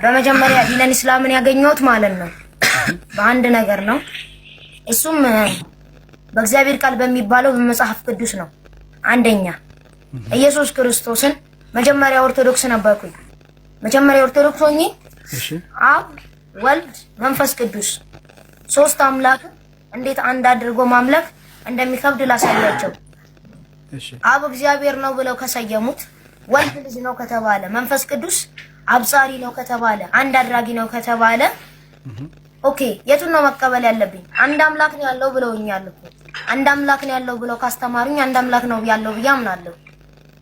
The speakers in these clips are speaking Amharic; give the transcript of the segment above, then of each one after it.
በመጀመሪያ ዲነል ኢስላምን ያገኘሁት ማለት ነው በአንድ ነገር ነው። እሱም በእግዚአብሔር ቃል በሚባለው በመጽሐፍ ቅዱስ ነው። አንደኛ ኢየሱስ ክርስቶስን መጀመሪያ ኦርቶዶክስ ነበርኩኝ። መጀመሪያ ኦርቶዶክስ ሆኜ አብ ወልድ መንፈስ ቅዱስ ሶስት አምላክ እንዴት አንድ አድርጎ ማምለክ እንደሚከብድ ላሳያቸው። አብ እግዚአብሔር ነው ብለው ከሰየሙት፣ ወልድ ልጅ ነው ከተባለ፣ መንፈስ ቅዱስ አብሳሪ ነው ከተባለ፣ አንድ አድራጊ ነው ከተባለ ኦኬ የቱን ነው መቀበል ያለብኝ? አንድ አምላክ ነው ያለው ብለውኛል እኮ። አንድ አምላክ ነው ያለው ብለው ካስተማሩኝ አንድ አምላክ ነው ያለው ብዬ አምናለሁ።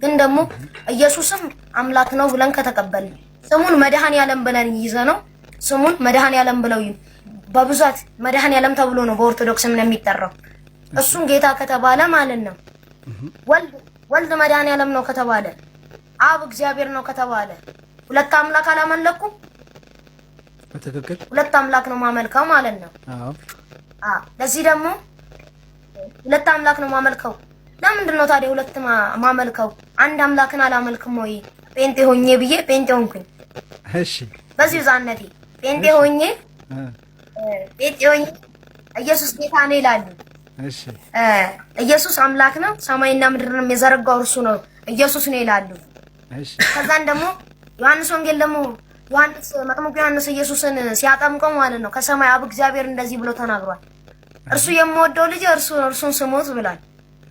ግን ደግሞ ኢየሱስም አምላክ ነው ብለን ከተቀበልን ስሙን መድኃኔዓለም ብለን ይዘነው ስሙን መድኃኔዓለም ብለው በብዛት መድኃኔዓለም ተብሎ ነው በኦርቶዶክስ ምን የሚጠራው። እሱን ጌታ ከተባለ ማለት ነው ወልድ መድኃኔዓለም ነው ከተባለ፣ አብ እግዚአብሔር ነው ከተባለ ሁለት አምላክ አላመለኩም? በትክክል ሁለት አምላክ ነው ማመልከው ማለት ነው። ለዚህ ደግሞ ሁለት አምላክ ነው ማመልከው። ለምንድን ነው ታዲያ ሁለት ማመልከው? አንድ አምላክን አላመልክም ወይ? ጴንጤ ሆኜ ብዬ ጴንጤ ሆንኩኝ። እሺ በዚህ ዛነቴ ጴንጤ ሆኜ ኢየሱስ ጌታ ነው ይላሉ። እሺ ኢየሱስ አምላክ ነው፣ ሰማይና ምድርንም የዘረጋው እርሱ ነው ኢየሱስ ነው ይላሉ። እሺ ከዛን ደግሞ ዮሐንስ ወንጌል ደግሞ ዮሐንስ መጥምቁ ዮሐንስ ኢየሱስን ሲያጠምቀው ማለት ነው ከሰማይ አብ እግዚአብሔር እንደዚህ ብሎ ተናግሯል። እርሱ የምወደው ልጅ እርሱን ስሙት ብሏል።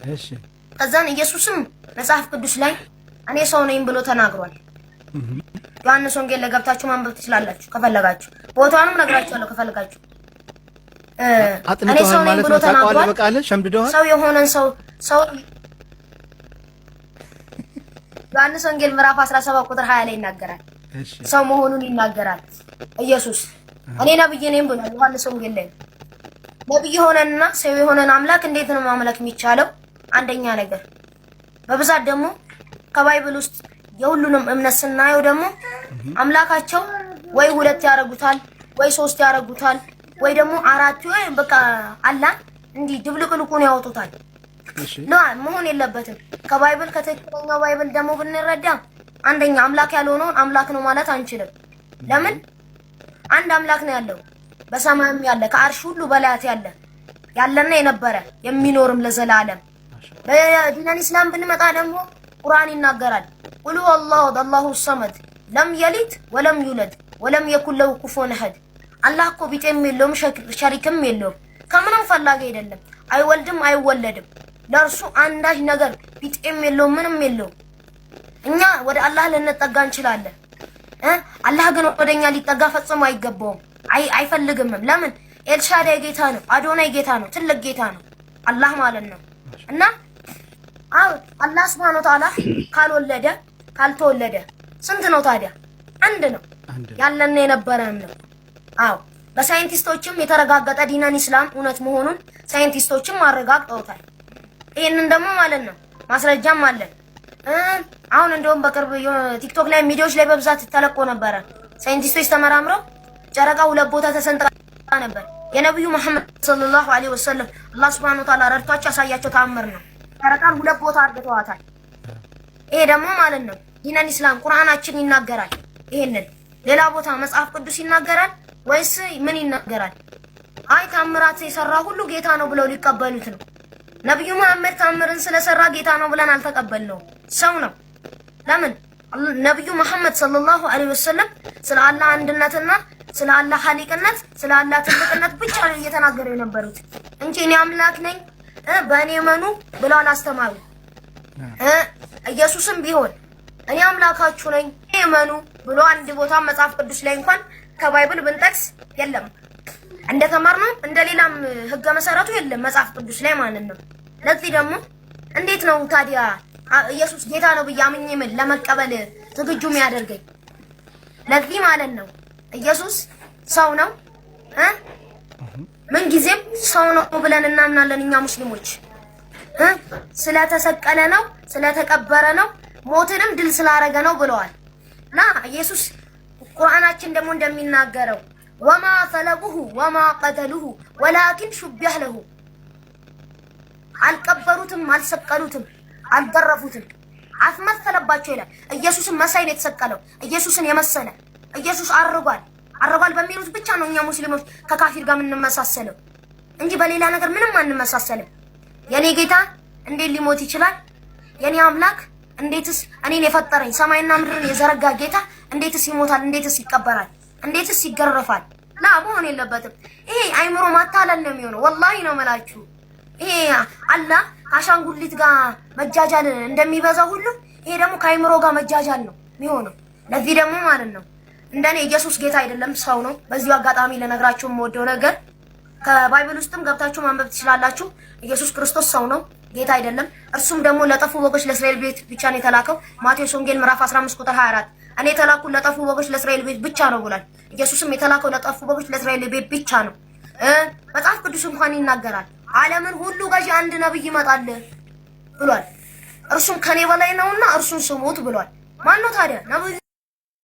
እሺ ከዛን ኢየሱስም መጽሐፍ ቅዱስ ላይ እኔ ሰው ነኝ ብሎ ተናግሯል። ዮሐንስ ወንጌል ላይ ገብታችሁ ማንበብ ትችላላችሁ ከፈለጋችሁ። ቦታውንም ነግራችኋለሁ ከፈለጋችሁ። እኔ ሰው ነኝ ብሎ ተናግሯል። ሰው የሆነን ሰው ዮሐንስ ወንጌል ምዕራፍ 17 ቁጥር 20 ላይ ይናገራል። ሰው መሆኑን ይናገራል ኢየሱስ። እኔ ነብይ ነኝ ብሏል ዮሐንስ ወንጌል ላይ። ነብይ ሆነንና ሰው የሆነን አምላክ እንዴት ነው ማምለክ የሚቻለው? አንደኛ ነገር በብዛት ደግሞ ከባይብል ውስጥ የሁሉንም እምነት ስናየው ደግሞ አምላካቸው ወይ ሁለት ያረጉታል ወይ ሶስት ያረጉታል ወይ ደግሞ አራት ወይ በቃ አላህ እንዲህ ድብልቅልቁን ያወጡታል። ነው መሆን የለበትም። ከባይብል ከትክክለኛው ባይብል ደግሞ ብንረዳ አንደኛ አምላክ ያልሆነውን አምላክ ነው ማለት አንችልም። ለምን? አንድ አምላክ ነው ያለው በሰማይም ያለ ከአርሽ ሁሉ በላያት ያለና የነበረ የሚኖርም ለዘላለም። በዲነል ኢስላም ብንመጣ ደግሞ ቁርአን ይናገራል ቁሉ አላሁ ሰመድ ለም የሊድ ወለም ዩለድ ወለም የኩን ለሁ ኩፉወን አሐድ። አላህ እኮ ቢጤም የለውም ሸሪክም የለውም፣ ከምንም ፈላጊ አይደለም፣ አይወልድም አይወለድም። ለእርሱ አንዳች ነገር ቢጤም የለውም ምንም የለውም። እኛ ወደ አላህ ልንጠጋ እንችላለን። አላህ ግን ወደኛ ሊጠጋ ፈጽሞ አይገባውም፣ አይፈልግምም። ለምን? ኤልሻዳይ ጌታ ነው፣ አዶናይ ጌታ ነው፣ ትልቅ ጌታ ነው አላህ ማለት ነው። እና አላህ Subhanahu Wa Ta'ala ካልወለደ ካልተወለደ ስንት ነው ታዲያ? አንድ ነው ያለና የነበረም ነው። በሳይንቲስቶችም የተረጋገጠ ዲነል ኢስላም እውነት መሆኑን ሳይንቲስቶችም አረጋግጠውታል። ይሄንን ደግሞ ማለት ነው ማስረጃም አለን። አሁን እንደውም በቅርብ ቲክቶክ ላይ ቪዲዮዎች ላይ በብዛት ተለቆ ነበር። ሳይንቲስቶች ተመራምረው ጨረቃ ሁለት ቦታ ተሰንጥቃ ነበር። የነብዩ መሐመድ ሰለላሁ ዐለይሂ ወሰለም አላህ Subhanahu Wa Ta'ala ረድቷቸው ያሳያቸው ተአምር ነው። ጨረቃን ሁለት ቦታ አድርገዋታል። ይሄ ደግሞ ማለት ነው ዲነል ኢስላም ቁርአናችን ይናገራል። ይሄንን ሌላ ቦታ መጽሐፍ ቅዱስ ይናገራል ወይስ ምን ይናገራል? አይ ተአምራት የሰራ ሁሉ ጌታ ነው ብለው ሊቀበሉት ነው። ነብዩ መሐመድ ተአምርን ስለሰራ ጌታ ነው ብለን አልተቀበልነው፣ ሰው ነው። ለምን? ነብዩ መሐመድ ሰለላሁ ዐለይሂ ወሰለም ስለ አላህ አንድነትና ስለ አላህ ኻሊቅነት ስለ አላህ ትልቅነት ብቻ ነው እየተናገሩ የነበሩት እንጂ እኔ አምላክ ነኝ በእኔ መኑ ብለው አላስተማሩ። ኢየሱስም ቢሆን እኔ አምላካችሁ ነኝ እመኑ ብሎ አንድ ቦታ መጽሐፍ ቅዱስ ላይ እንኳን ከባይብል ብንጠቅስ የለም። እንደተማርነው እንደሌላም ህገ መሰረቱ የለም መጽሐፍ ቅዱስ ላይ ማለት ነው። ለዚህ ደግሞ እንዴት ነው ታዲያ ኢየሱስ ጌታ ነው ብዬ አምኜ ምን ለመቀበል ዝግጁ የሚያደርገኝ? ለዚህ ማለት ነው ኢየሱስ ሰው ነው ምን ጊዜም ሰው ነው ብለን እናምናለን እኛ ሙስሊሞች። ስለተሰቀለ ነው ስለተቀበረ ነው ሞትንም ድል ስላረገ ነው ብለዋል። እና ኢየሱስ ቁርአናችን ደግሞ እንደሚናገረው ወማ ሰለቡሁ ወማ ቀተሉሁ ወላኪን ሹቢህ ለሁ፣ አልቀበሩትም አልሰቀሉትም አልገረፉትም አስመሰለባቸው ይላል። ኢየሱስን መሳይ ነው የተሰቀለው። ኢየሱስን የመሰለ ኢየሱስ አርጓል በሚሉት ብቻ ነው እኛ ሙስሊሞች ከካፊር ጋር የምንመሳሰለው እንጂ በሌላ ነገር ምንም አንመሳሰልም። የኔ ጌታ እንዴት ሊሞት ይችላል? የኔ አምላክ እንዴትስ እኔን የፈጠረኝ ሰማይና ምድርን የዘረጋ ጌታ እንዴትስ ይሞታል? እንዴትስ ይቀበራል? እንዴትስ ይገረፋል? ላ መሆን የለበትም። ይሄ አይምሮ ማታለል ነው የሚሆነው። ወላሂ ነው የምላችሁ። ይሄ አላህ ከአሻንጉሊት ጋር መጃጃል እንደሚበዛው ሁሉ ይሄ ደግሞ ከአይምሮ ጋር መጃጃል ነው የሚሆነው። ለዚህ ደግሞ ማለት ነው እንደኔ ኢየሱስ ጌታ አይደለም ሰው ነው። በዚሁ አጋጣሚ ለነግራችሁ የምወደው ነገር ከባይብል ውስጥም ገብታችሁ ማንበብ ትችላላችሁ። ኢየሱስ ክርስቶስ ሰው ነው፣ ጌታ አይደለም። እርሱም ደግሞ ለጠፉ በጎች ለእስራኤል ቤት ብቻ ነው የተላከው። ማቴዎስ ወንጌል ምዕራፍ 15 ቁጥር 24 እኔ የተላኩ ለጠፉ በጎች ለእስራኤል ቤት ብቻ ነው ብሏል። ኢየሱስም የተላከው ለጠፉ በጎች ለእስራኤል ቤት ብቻ ነው። መጽሐፍ ቅዱስ እንኳን ይናገራል ዓለምን ሁሉ ገዢ አንድ ነብይ ይመጣል ብሏል። እርሱም ከኔ በላይ ነውና እርሱን ስሙት ብሏል። ማን ነው ታዲያ ነብዩ?